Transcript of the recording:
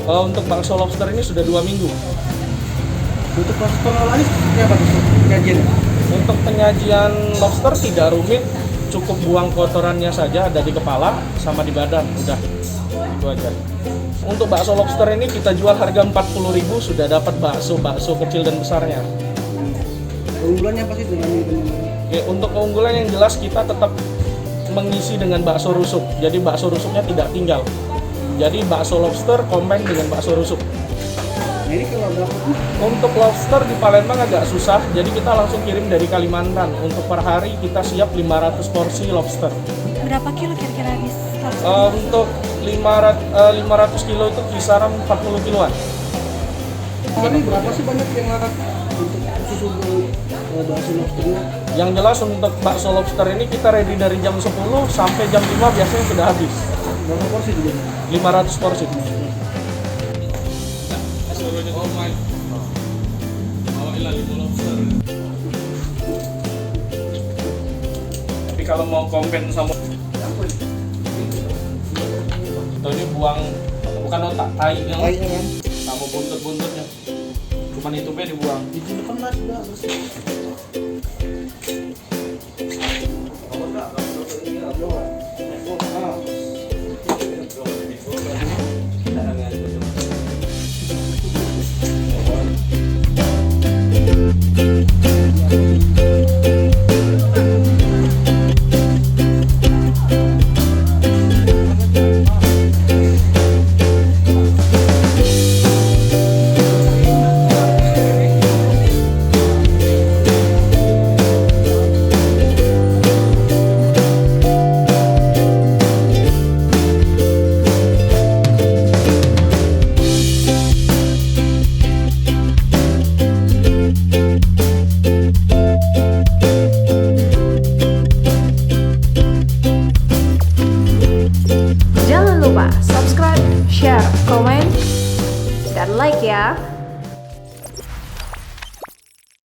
Untuk bakso lobster ini sudah 2 minggu. Untuk proses pengolahannya seperti apa? Penyajian? Untuk penyajian lobster tidak rumit, cukup buang kotorannya saja, ada di kepala sama di badan, udah itu aja. Untuk bakso lobster ini kita jual harga 40.000, sudah dapat bakso kecil dan besarnya. Keunggulannya apa sih dengan ini? Ya, untuk keunggulan yang jelas kita tetap mengisi dengan bakso rusuk, jadi bakso rusuknya tidak tinggal. Jadi bakso lobster combine dengan bakso rusuk. Nah ini kalau berapa tuh? Untuk lobster di Palembang agak susah, jadi kita langsung kirim dari Kalimantan. Untuk per hari kita siap 500 porsi lobster. Berapa kilo kira-kira habis? Untuk 500 kilo itu kisaran 40 kiloan. Ini berapa sih banyak yang laku untuk khusus untuk bakso lobsternya? Yang jelas untuk bakso lobster ini kita ready dari jam 10 sampai jam 5 biasanya sudah habis. Berapa porsi juga? 500 porsi. Tapi kalau mau combine sama ini buang, bukan otak, tainya kan? sama buntut-buntutnya. Cuman itu dibuang. Di sini kan mas udah bersih.